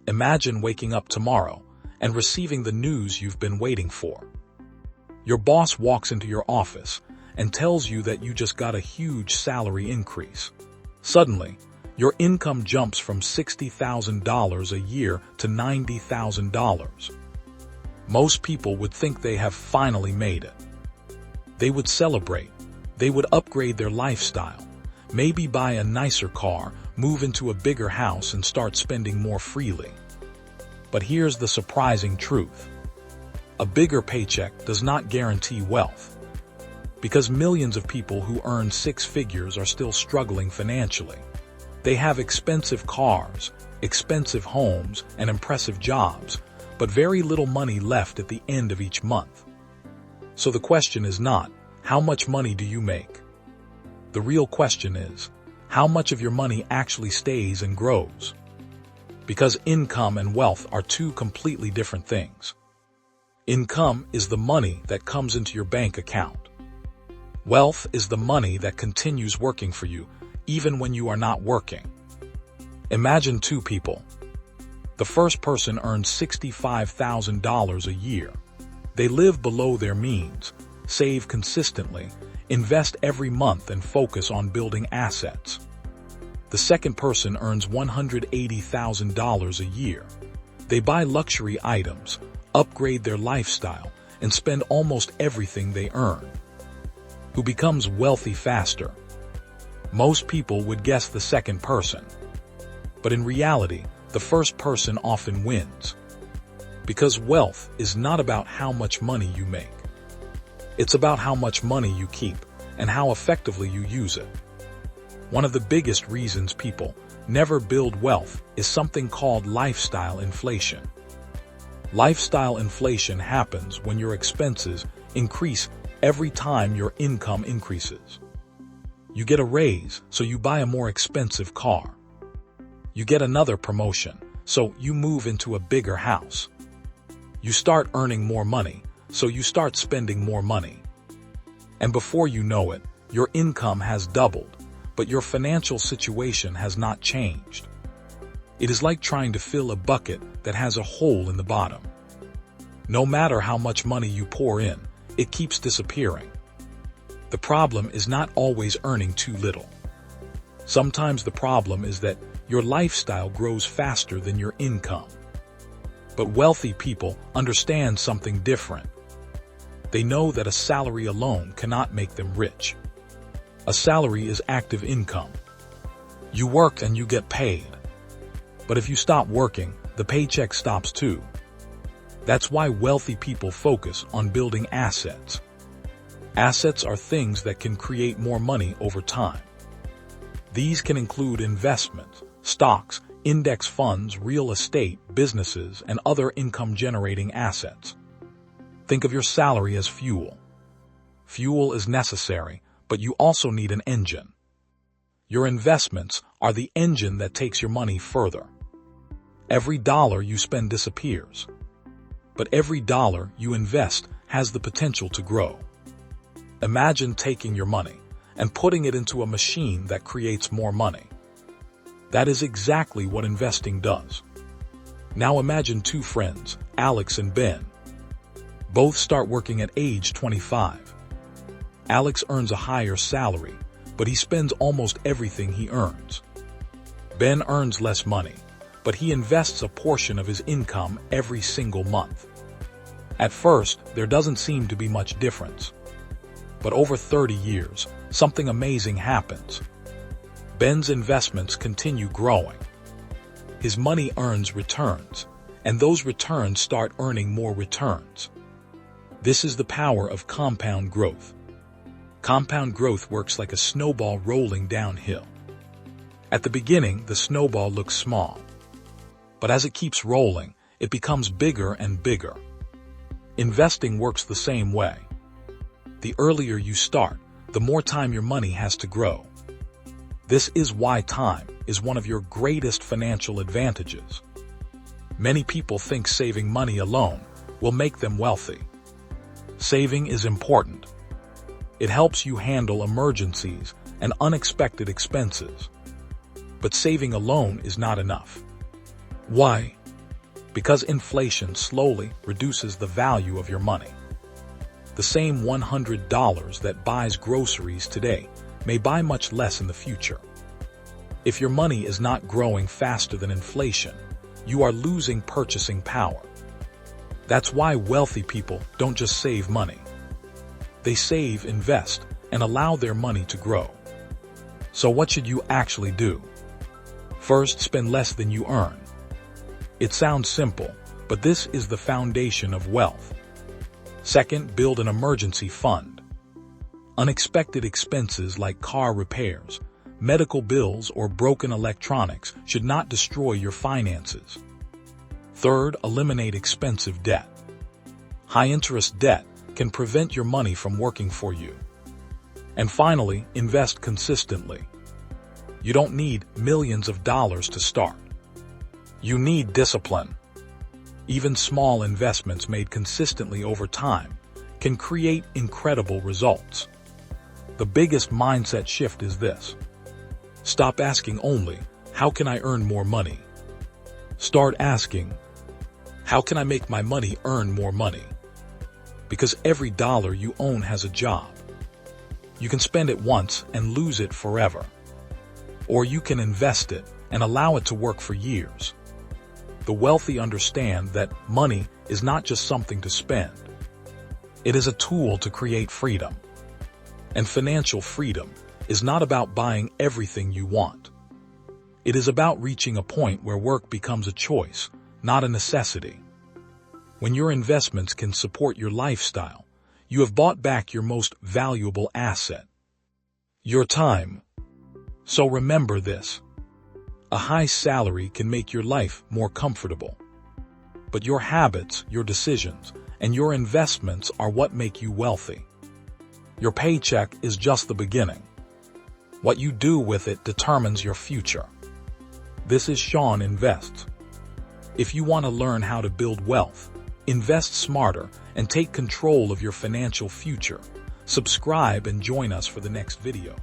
Imagine waking up tomorrow and receiving the news you've been waiting for. Your boss walks into your office and tells you that you just got a huge salary increase. Suddenly, your income jumps from $60,000 a year to $90,000. Most people would think they have finally made it. They would celebrate. They would upgrade their lifestyle, maybe buy a nicer car, move into a bigger house, and start spending more freely. But here's the surprising truth. A bigger paycheck does not guarantee wealth. Because millions of people who earn six figures are still struggling financially. They have expensive cars, expensive homes, and impressive jobs, but very little money left at the end of each month. So the question is not, how much money do you make? The real question is, how much of your money actually stays and grows? Because income and wealth are two completely different things. Income is the money that comes into your bank account. Wealth is the money that continues working for you, even when you are not working. Imagine two people. The first person earns $65,000 a year. They live below their means, save consistently, invest every month, and focus on building assets. The second person earns $180,000 a year. They buy luxury items, upgrade their lifestyle, and spend almost everything they earn. Who becomes wealthy faster? Most people would guess the second person. But in reality, the first person often wins. Because wealth is not about how much money you make. It's about how much money you keep and how effectively you use it. One of the biggest reasons people never build wealth is something called lifestyle inflation. Lifestyle inflation happens when your expenses increase every time your income increases. You get a raise, so you buy a more expensive car. You get another promotion, so you move into a bigger house. You start earning more money, so you start spending more money. And before you know it, your income has doubled, but your financial situation has not changed. It is like trying to fill a bucket that has a hole in the bottom. No matter how much money you pour in, it keeps disappearing. The problem is not always earning too little. Sometimes the problem is that your lifestyle grows faster than your income. But wealthy people understand something different. They know that a salary alone cannot make them rich. A salary is active income. You work and you get paid. But if you stop working, the paycheck stops too. That's why wealthy people focus on building assets. Assets are things that can create more money over time. These can include investments, stocks, index funds, real estate, businesses, and other income-generating assets. Think of your salary as fuel. Fuel is necessary, but you also need an engine. Your investments are the engine that takes your money further. Every dollar you spend disappears. But every dollar you invest has the potential to grow. Imagine taking your money and putting it into a machine that creates more money. That is exactly what investing does. Now imagine two friends, Alex and Ben. Both start working at age 25. Alex earns a higher salary, but he spends almost everything he earns. Ben earns less money, but he invests a portion of his income every single month. At first, there doesn't seem to be much difference. But over 30 years, something amazing happens. Ben's investments continue growing. His money earns returns, and those returns start earning more returns. This is the power of compound growth. Compound growth works like a snowball rolling downhill. At the beginning, the snowball looks small. But as it keeps rolling, it becomes bigger and bigger. Investing works the same way. The earlier you start, the more time your money has to grow. This is why time is one of your greatest financial advantages. Many people think saving money alone will make them wealthy. Saving is important. It helps you handle emergencies and unexpected expenses. But saving alone is not enough. Why? because inflation slowly reduces the value of your money. The same $100 that buys groceries today may buy much less in the future. If your money is not growing faster than inflation, you are losing purchasing power. That's why wealthy people don't just save money. They save, invest, and allow their money to grow. So what should you actually do? First, spend less than you earn. It sounds simple, but this is the foundation of wealth. Second, build an emergency fund. Unexpected expenses like car repairs, medical bills, or broken electronics should not destroy your finances. Third, eliminate expensive debt. High-interest debt can prevent your money from working for you. And finally, invest consistently. You don't need millions of dollars to start. You need discipline. Even small investments made consistently over time can create incredible results. The biggest mindset shift is this. Stop asking only, how can I earn more money? Start asking, how can I make my money earn more money? Because every dollar you own has a job. You can spend it once and lose it forever. Or you can invest it and allow it to work for years. The wealthy understand that money is not just something to spend. It is a tool to create freedom. And financial freedom is not about buying everything you want. It is about reaching a point where work becomes a choice, not a necessity. When your investments can support your lifestyle, you have bought back your most valuable asset, your time. So remember this. A high salary can make your life more comfortable. But your habits, your decisions, and your investments are what make you wealthy. Your paycheck is just the beginning. What you do with it determines your future. This is Shawn Invests. If you want to learn how to build wealth, invest smarter, and take control of your financial future, subscribe and join us for the next video.